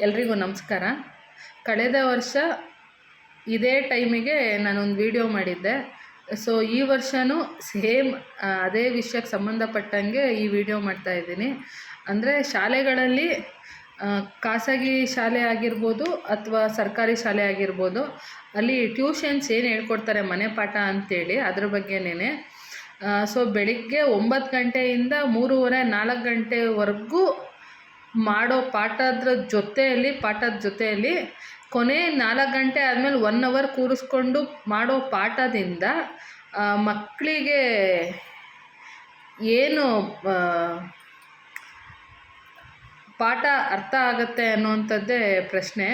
ಎಲ್ರಿಗೂ ನಮಸ್ಕಾರ. ಕಳೆದ ವರ್ಷ ಇದೇ ಟೈಮಿಗೆ ನಾನೊಂದು ವಿಡಿಯೋ ಮಾಡಿದ್ದೆ. ಸೊ ಈ ವರ್ಷವೂ ಸೇಮ್ ಅದೇ ವಿಷಯಕ್ಕೆ ಸಂಬಂಧಪಟ್ಟಂಗೆ ಈ ವಿಡಿಯೋ ಮಾಡ್ತಾಯಿದ್ದೀನಿ. ಅಂದರೆ ಶಾಲೆಗಳಲ್ಲಿ ಖಾಸಗಿ ಶಾಲೆ ಆಗಿರ್ಬೋದು ಅಥವಾ ಸರ್ಕಾರಿ ಶಾಲೆ ಆಗಿರ್ಬೋದು, ಅಲ್ಲಿ ಟ್ಯೂಷನ್ಸ್ ಏನು ಹೇಳ್ಕೊಡ್ತಾರೆ ಮನೆ ಪಾಠ ಅಂಥೇಳಿ ಅದ್ರ ಬಗ್ಗೆನೇ. ಸೊ ಬೆಳಿಗ್ಗೆ 9 ಗಂಟೆಯಿಂದ 3:30 4 ಗಂಟೆವರೆಗೂ ಮಾಡೋ ಪಾಠದ ಜೊತೆಯಲ್ಲಿ ಕೊನೆ 4 ಗಂಟೆ ಆದಮೇಲೆ 1 ಅವರ್ ಕೂರಿಸ್ಕೊಂಡು ಮಾಡೋ ಪಾಠದಿಂದ ಮಕ್ಕಳಿಗೆ ಏನು ಪಾಠ ಅರ್ಥ ಆಗುತ್ತೆ ಅನ್ನೋವಂಥದ್ದೇ ಪ್ರಶ್ನೆ.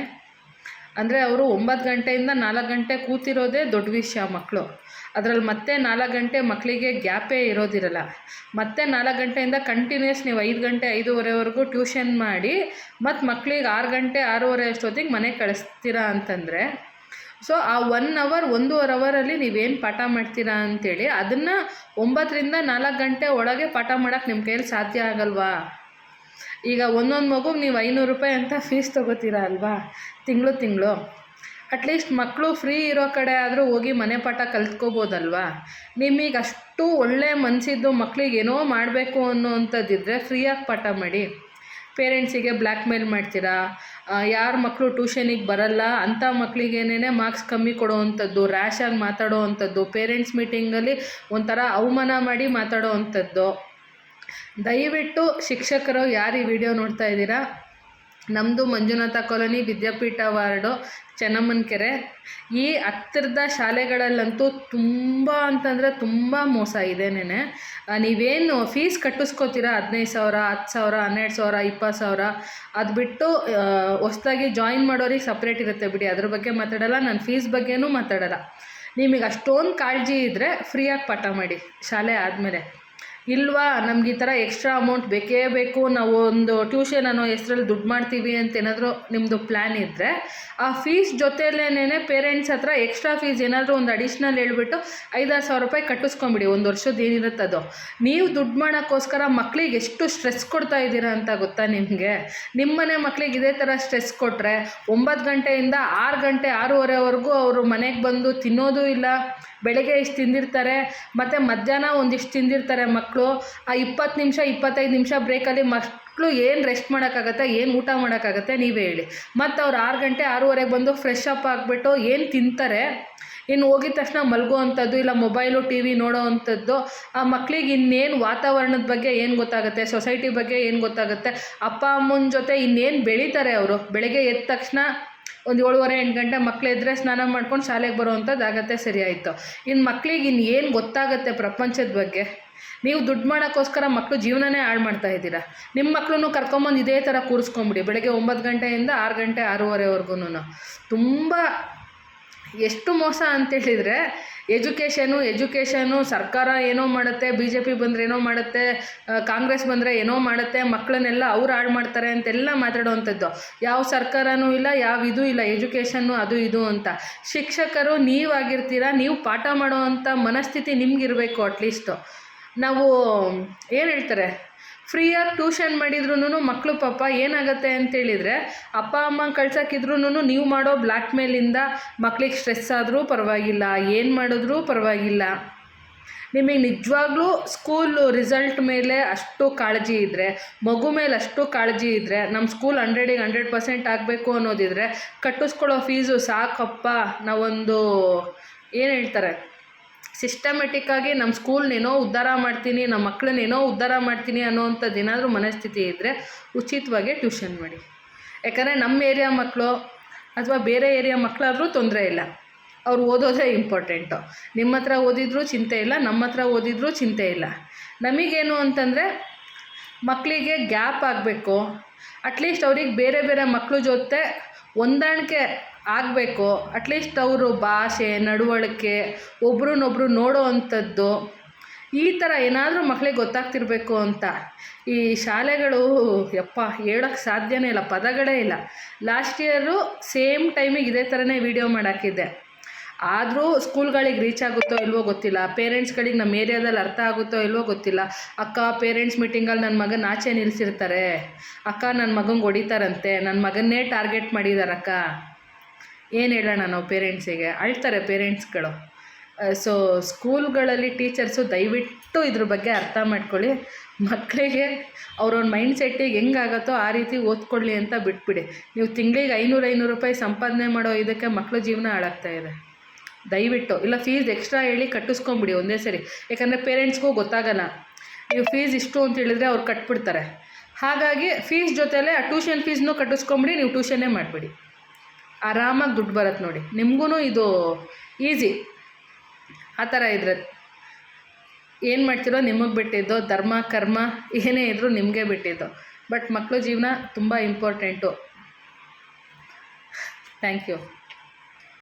ಅಂದರೆ ಅವರು 9 ಗಂಟೆಯಿಂದ 4 ಗಂಟೆ ಕೂತಿರೋದೇ ದೊಡ್ಡ ವಿಷಯ ಮಕ್ಕಳು. ಅದರಲ್ಲಿ ಮತ್ತೆ 4 ಗಂಟೆ ಮಕ್ಕಳಿಗೆ ಗ್ಯಾಪೇ ಇರೋದಿರಲ್ಲ. ಮತ್ತೆ 4 ಗಂಟೆಯಿಂದ ಕಂಟಿನ್ಯೂಸ್ ನೀವು 5 ಗಂಟೆ 5:30ವರೆಗೂ ಟ್ಯೂಷನ್ ಮಾಡಿ ಮತ್ತು ಮಕ್ಕಳಿಗೆ 6 ಗಂಟೆ 6:30 ಅಷ್ಟೊತ್ತಿಗೆ ಮನೆಗೆ ಕಳಿಸ್ತೀರಾ ಅಂತಂದರೆ, ಸೊ ಆ 1 ಅವರ್ 1.5 ಅವರಲ್ಲಿ ನೀವೇನು ಪಾಠ ಮಾಡ್ತೀರಾ ಅಂಥೇಳಿ ಅದನ್ನು 9ರಿಂದ 4 ಗಂಟೆ ಒಳಗೆ ಪಾಠ ಮಾಡೋಕ್ಕೆ ನಿಮ್ಮ ಕೈಯಲ್ಲಿ ಸಾಧ್ಯ ಆಗಲ್ವಾ? ಈಗ ಒಂದೊಂದು ಮಗುಗೆ ನೀವು 500 ರೂಪಾಯಿ ಅಂತ ಫೀಸ್ ತೊಗೋತೀರಾ ಅಲ್ವಾ ತಿಂಗಳು. ಅಟ್ಲೀಸ್ಟ್ ಮಕ್ಕಳು ಫ್ರೀ ಇರೋ ಕಡೆ ಆದರೂ ಹೋಗಿ ಮನೆ ಪಾಠ ಕಲ್ತ್ಕೋಬೋದಲ್ವಾ? ನಿಮಗೆ ಅಷ್ಟು ಒಳ್ಳೆ ಮನಸ್ಸಿದ್ದು ಮಕ್ಕಳಿಗೆ ಏನೋ ಮಾಡಬೇಕು ಅನ್ನೋವಂಥದ್ದಿದ್ದರೆ ಫ್ರೀಯಾಗಿ ಪಾಠ ಮಾಡಿ. ಪೇರೆಂಟ್ಸಿಗೆ ಬ್ಲ್ಯಾಕ್ ಮೇಲ್ ಮಾಡ್ತೀರಾ. ಯಾರ ಮಕ್ಕಳು ಟ್ಯೂಷನಿಗೆ ಬರಲ್ಲ ಅಂಥ ಮಕ್ಕಳಿಗೇನೇ ಮಾರ್ಕ್ಸ್ ಕಮ್ಮಿ ಕೊಡೋವಂಥದ್ದು, ರ್ಯಾಶಾಗಿ ಮಾತಾಡೋ ಅಂಥದ್ದು, ಪೇರೆಂಟ್ಸ್ ಮೀಟಿಂಗಲ್ಲಿ ಒಂಥರ ಅವಮಾನ ಮಾಡಿ ಮಾತಾಡೋ ಅಂಥದ್ದು. ದಯವಿಟ್ಟು ಶಿಕ್ಷಕರು ಯಾರು ಈ ವಿಡಿಯೋ ನೋಡ್ತಾ ಇದ್ದೀರಾ, ನಮ್ಮದು ಮಂಜುನಾಥ ಕಾಲೋನಿ ವಿದ್ಯಾಪೀಠ ವಾರ್ಡು ಚೆನ್ನಮ್ಮನಕೆರೆ, ಈ ಹತ್ತಿರದ ಶಾಲೆಗಳಲ್ಲಂತೂ ತುಂಬ ಅಂತಂದರೆ ತುಂಬ ಮೋಸ ಇದೇನೇ. ನೀವೇನು ಫೀಸ್ ಕಟ್ಟಿಸ್ಕೋತೀರಾ 15,000 10,000 12,000 20,000, ಅದು ಬಿಟ್ಟು ಹೊಸ್ದಾಗಿ ಜಾಯಿನ್ ಮಾಡೋರಿಗೆ ಸಪ್ರೇಟ್ ಇರುತ್ತೆ ಬಿಡಿ, ಅದ್ರ ಬಗ್ಗೆ ಮಾತಾಡಲ್ಲ. ನಾನು ಫೀಸ್ ಬಗ್ಗೆನೂ ಮಾತಾಡಲ್ಲ. ನಿಮಗೆ ಅಷ್ಟೊಂದು ಕಾಳಜಿ ಇದ್ದರೆ ಫ್ರೀಯಾಗಿ ಪಾಠ ಮಾಡಿ ಶಾಲೆ ಆದಮೇಲೆ. ಇಲ್ವಾ ನಮ್ಗೆ ಈ ಥರ ಎಕ್ಸ್ಟ್ರಾ ಅಮೌಂಟ್ ಬೇಕೇ ಬೇಕು, ನಾವು ಒಂದು ಟ್ಯೂಷನ್ ಅನ್ನೋ ಹೆಸ್ರಲ್ಲಿ ದುಡ್ಡು ಮಾಡ್ತೀವಿ ಅಂತ ಏನಾದರೂ ನಿಮ್ಮದು ಪ್ಲ್ಯಾನ್ ಇದ್ದರೆ, ಆ ಫೀಸ್ ಜೊತೆಲೇನೇ ಪೇರೆಂಟ್ಸ್ ಹತ್ರ ಎಕ್ಸ್ಟ್ರಾ ಫೀಸ್ ಏನಾದರೂ ಒಂದು ಅಡಿಷ್ನಲ್ ಹೇಳ್ಬಿಟ್ಟು 5,000-6,000 ರೂಪಾಯಿ ಕಟ್ಟಿಸ್ಕೊಂಬಿಡಿ. ಒಂದು ವರ್ಷದ ಏನಿರುತ್ತೆ ಅದು. ನೀವು ದುಡ್ಡು ಮಾಡೋಕ್ಕೋಸ್ಕರ ಮಕ್ಕಳಿಗೆ ಎಷ್ಟು ಸ್ಟ್ರೆಸ್ ಕೊಡ್ತಾ ಇದ್ದೀರಾ ಅಂತ ಗೊತ್ತಾ ನಿಮಗೆ? ನಿಮ್ಮನೆ ಮಕ್ಕಳಿಗೆ ಇದೇ ಥರ ಸ್ಟ್ರೆಸ್ ಕೊಟ್ಟರೆ 9 ಗಂಟೆಯಿಂದ 6 ಗಂಟೆ 6:30ವರೆಗೂ ಅವರು ಮನೆಗೆ ಬಂದು ತಿನ್ನೋದು ಇಲ್ಲ. ಬೆಳಗ್ಗೆ ಇಷ್ಟು ತಿಂದಿರ್ತಾರೆ, ಮತ್ತು ಮಧ್ಯಾಹ್ನ ಒಂದಿಷ್ಟು ತಿಂದಿರ್ತಾರೆ ಮಕ್ಕಳು. ಆ 20 ನಿಮಿಷ 25 ನಿಮಿಷ ಬ್ರೇಕಲ್ಲಿ ಮಕ್ಕಳು ಏನು ರೆಸ್ಟ್ ಮಾಡೋಕ್ಕಾಗತ್ತೆ, ಏನು ಊಟ ಮಾಡೋಕ್ಕಾಗತ್ತೆ ನೀವೇ ಹೇಳಿ? ಮತ್ತು ಅವ್ರು 6 ಗಂಟೆ 6:30ಗೆ ಬಂದು ಫ್ರೆಶ್ ಅಪ್ ಆಗಿಬಿಟ್ಟು ಏನು ತಿಂತಾರೆ, ಇನ್ನು ಹೋಗಿದ ತಕ್ಷಣ ಮಲಗೋ ಅಂಥದ್ದು, ಇಲ್ಲ ಮೊಬೈಲು ಟಿ ವಿ ನೋಡೋ ಅಂಥದ್ದು. ಆ ಮಕ್ಕಳಿಗೆ ಇನ್ನೇನು ವಾತಾವರಣದ ಬಗ್ಗೆ ಏನು ಗೊತ್ತಾಗುತ್ತೆ, ಸೊಸೈಟಿ ಬಗ್ಗೆ ಏನು ಗೊತ್ತಾಗುತ್ತೆ? ಅಪ್ಪ ಅಮ್ಮನ ಜೊತೆ ಇನ್ನೇನು ಬೆಳೀತಾರೆ ಅವರು? ಬೆಳಗ್ಗೆ ಎದ್ದ ತಕ್ಷಣ ಒಂದು 7:30-8 ಗಂಟೆ ಮಕ್ಕಳಿದ್ರೆ ಸ್ನಾನ ಮಾಡ್ಕೊಂಡು ಶಾಲೆಗೆ ಬರೋವಂಥದ್ದು ಆಗುತ್ತೆ, ಸರಿ ಆಯಿತು. ಇನ್ನು ಮಕ್ಕಳಿಗೆ ಇನ್ನು ಏನು ಗೊತ್ತಾಗುತ್ತೆ ಪ್ರಪಂಚದ ಬಗ್ಗೆ? ನೀವು ದುಡ್ಡು ಮಾಡೋಕ್ಕೋಸ್ಕರ ಮಕ್ಕಳು ಜೀವನನೇ ಹಾಳು ಮಾಡ್ತಾ ಇದ್ದೀರಾ. ನಿಮ್ಮ ಮಕ್ಕಳನ್ನು ಕರ್ಕೊಂಬಂದು ಇದೇ ಥರ ಕೂರಿಸ್ಕೊಂಬಿಡಿ, ಬೆಳಗ್ಗೆ 9 ಗಂಟೆಯಿಂದ 6 ಗಂಟೆ 6:30ವರೆಗೂ. ತುಂಬ ಎಷ್ಟು ಮೋಸ ಅಂತೇಳಿದರೆ, ಎಜುಕೇಷನು ಸರ್ಕಾರ ಏನೋ ಮಾಡುತ್ತೆ, BJP ಬಂದರೆ ಏನೋ ಮಾಡುತ್ತೆ, ಕಾಂಗ್ರೆಸ್ ಬಂದರೆ ಏನೋ ಮಾಡುತ್ತೆ, ಮಕ್ಕಳನ್ನೆಲ್ಲ ಅವ್ರು ಹಾಳು ಮಾಡ್ತಾರೆ ಅಂತೆಲ್ಲ ಮಾತಾಡೋವಂಥದ್ದು. ಯಾವ ಸರ್ಕಾರನೂ ಇಲ್ಲ, ಯಾವ ಇದೂ ಇಲ್ಲ, ಎಜುಕೇಷನ್ನು ಅದು ಇದು ಅಂತ. ಶಿಕ್ಷಕರು ನೀವಾಗಿರ್ತೀರ, ನೀವು ಪಾಠ ಮಾಡೋವಂಥ ಮನಸ್ಥಿತಿ ನಿಮಗಿರಬೇಕು. ಅಟ್ಲೀಸ್ಟು ನಾವು ಏನು ಹೇಳ್ತಾರೆ, ಫ್ರೀಯಾಗಿ ಟ್ಯೂಷನ್ ಮಾಡಿದ್ರೂ ಮಕ್ಕಳು ಪಾಪ ಏನಾಗುತ್ತೆ ಅಂತೇಳಿದರೆ, ಅಪ್ಪ ಅಮ್ಮ ಕಳ್ಸೋಕ್ಕಿದ್ರೂ ನೀವು ಮಾಡೋ ಬ್ಲ್ಯಾಕ್ ಮೇಲಿಂದ ಮಕ್ಳಿಗೆ ಸ್ಟ್ರೆಸ್ ಆದರೂ ಪರವಾಗಿಲ್ಲ, ಏನು ಮಾಡಿದ್ರೂ ಪರವಾಗಿಲ್ಲ. ನಿಮಗೆ ನಿಜವಾಗ್ಲೂ ಸ್ಕೂಲು ರಿಸಲ್ಟ್ ಮೇಲೆ ಅಷ್ಟು ಕಾಳಜಿ ಇದ್ದರೆ, ಮಗು ಮೇಲೆ ಅಷ್ಟು ಕಾಳಜಿ ಇದ್ದರೆ, ನಮ್ಮ ಸ್ಕೂಲ್ 100ಗೆ 100% ಆಗಬೇಕು ಅನ್ನೋದಿದ್ರೆ, ಕಟ್ಟಿಸ್ಕೊಳ್ಳೋ ಫೀಸು ಸಾಕಪ್ಪ, ನಾವೊಂದು ಏನು ಹೇಳ್ತಾರೆ ಸಿಸ್ಟಮೆಟಿಕ್ಕಾಗಿ ನಮ್ಮ ಸ್ಕೂಲ್ನೇನೋ ಉದ್ಧಾರ ಮಾಡ್ತೀನಿ, ನಮ್ಮ ಮಕ್ಕಳನ್ನೇನೋ ಉದ್ಧಾರ ಮಾಡ್ತೀನಿ ಅನ್ನೋವಂಥದ್ದು ಏನಾದರೂ ಮನಸ್ಥಿತಿ ಇದ್ದರೆ ಉಚಿತವಾಗಿ ಟ್ಯೂಷನ್ ಮಾಡಿ. ಯಾಕಂದರೆ ನಮ್ಮ ಏರಿಯಾ ಮಕ್ಕಳು ಅಥವಾ ಬೇರೆ ಏರಿಯಾ ಮಕ್ಕಳಾದರೂ ತೊಂದರೆ ಇಲ್ಲ, ಅವ್ರು ಓದೋದೇ ಇಂಪಾರ್ಟೆಂಟು. ನಿಮ್ಮ ಹತ್ರ ಓದಿದ್ರೂ ಚಿಂತೆ ಇಲ್ಲ, ನಮ್ಮ ಹತ್ರ ಓದಿದ್ರೂ ಚಿಂತೆ ಇಲ್ಲ. ನಮಗೇನು ಅಂತಂದರೆ ಮಕ್ಕಳಿಗೆ ಗ್ಯಾಪ್ ಆಗಬೇಕು, ಅಟ್ಲೀಸ್ಟ್ ಅವ್ರಿಗೆ ಬೇರೆ ಬೇರೆ ಮಕ್ಕಳ ಜೊತೆ ಹೊಂದಾಣಿಕೆ ಆಗಬೇಕು. ಅಟ್ಲೀಸ್ಟ್ ಅವರು ಭಾಷೆ ನಡವಳಿಕೆ ಒಬ್ರನ್ನೊಬ್ರು ನೋಡೋ ಅಂಥದ್ದು ಈ ಥರ ಏನಾದರೂ ಮಕ್ಕಳಿಗೆ ಗೊತ್ತಾಗ್ತಿರ್ಬೇಕು ಅಂತ. ಈ ಶಾಲೆಗಳು ಹೇಳೋಕ್ಕೆ ಸಾಧ್ಯನೇ ಇಲ್ಲ, ಪದಗಳೇ ಇಲ್ಲ. ಲಾಸ್ಟ್ ಇಯರು ಸೇಮ್ ಟೈಮಿಗೆ ಇದೇ ಥರನೇ ವೀಡಿಯೋ ಮಾಡಾಕಿದ್ದೆ. ಆದರೂ ಸ್ಕೂಲ್ಗಳಿಗೆ ರೀಚ್ ಆಗುತ್ತೋ ಇಲ್ವೋ ಗೊತ್ತಿಲ್ಲ, ಪೇರೆಂಟ್ಸ್ಗಳಿಗೆ ನಮ್ಮ ಏರಿಯಾದಲ್ಲಿ ಅರ್ಥ ಆಗುತ್ತೋ ಇಲ್ವೋ ಗೊತ್ತಿಲ್ಲ. ಅಕ್ಕ ಪೇರೆಂಟ್ಸ್ ಮೀಟಿಂಗಲ್ಲಿ ನನ್ನ ಮಗನ ಆಚೆ ನಿಲ್ಲಿಸಿರ್ತಾರೆ, ಅಕ್ಕ ನನ್ನ ಮಗಂಗೆ ಹೊಡಿತಾರಂತೆ, ನನ್ನ ಮಗನ್ನೇ ಟಾರ್ಗೆಟ್ ಮಾಡಿದಾರಕ್ಕ, ಏನು ಹೇಳೋಣ ನಾವು ಪೇರೆಂಟ್ಸಿಗೆ? ಅಳ್ತಾರೆ ಪೇರೆಂಟ್ಸ್ಗಳು. ಸೊ ಸ್ಕೂಲ್ಗಳಲ್ಲಿ ಟೀಚರ್ಸು ದಯವಿಟ್ಟು ಇದ್ರ ಬಗ್ಗೆ ಅರ್ಥ ಮಾಡ್ಕೊಳ್ಳಿ. ಮಕ್ಕಳಿಗೆ ಅವ್ರವ್ರ ಮೈಂಡ್ ಸೆಟ್ಟಿಗೆ ಹೆಂಗಾಗತ್ತೋ ಆ ರೀತಿ ಓದ್ಕೊಳ್ಳಿ ಅಂತ ಬಿಟ್ಬಿಡಿ. ನೀವು ತಿಂಗಳಿಗೆ 500 ರೂಪಾಯಿ ಸಂಪಾದನೆ ಮಾಡೋ ಇದಕ್ಕೆ ಮಕ್ಕಳ ಜೀವನ ಹಾಳಾಗ್ತಾಯಿದೆ. ದಯವಿಟ್ಟು ಇಲ್ಲ ಫೀಸ್ ಎಕ್ಸ್ಟ್ರಾ ಹೇಳಿ ಕಟ್ಟಿಸ್ಕೊಂಬಿಡಿ ಒಂದೇ ಸರಿ. ಯಾಕಂದರೆ ಪೇರೆಂಟ್ಸ್ಗೂ ಗೊತ್ತಾಗಲ್ಲ, ನೀವು ಫೀಸ್ ಇಷ್ಟು ಅಂತ ಹೇಳಿದ್ರೆ ಅವ್ರು ಕಟ್ಬಿಡ್ತಾರೆ. ಹಾಗಾಗಿ ಫೀಸ್ ಜೊತೆಲೇ ಆ ಟ್ಯೂಷನ್ ಫೀಸ್ನೂ ಕಟ್ಟಿಸ್ಕೊಂಬಿಡಿ, ನೀವು ಟ್ಯೂಷನ್ನೇ ಮಾಡಿಬಿಡಿ, ಆರಾಮಾಗಿ ದುಡ್ಡು ಬರುತ್ತೆ ನೋಡಿ. ನಿಮಗೂ ಇದು ಈಸಿ. ಆ ಥರ ಇದ್ರೆ ಏನು ಮಾಡ್ತಿರೋ ನಿಮಗೆ ಬಿಟ್ಟಿದ್ದು, ಧರ್ಮ ಕರ್ಮ ಏನೇ ಇದ್ದರೂ ನಿಮಗೆ ಬಿಟ್ಟಿದ್ದು. ಬಟ್ ಮಕ್ಕಳ ಜೀವನ ತುಂಬ ಇಂಪಾರ್ಟೆಂಟು. Thank you.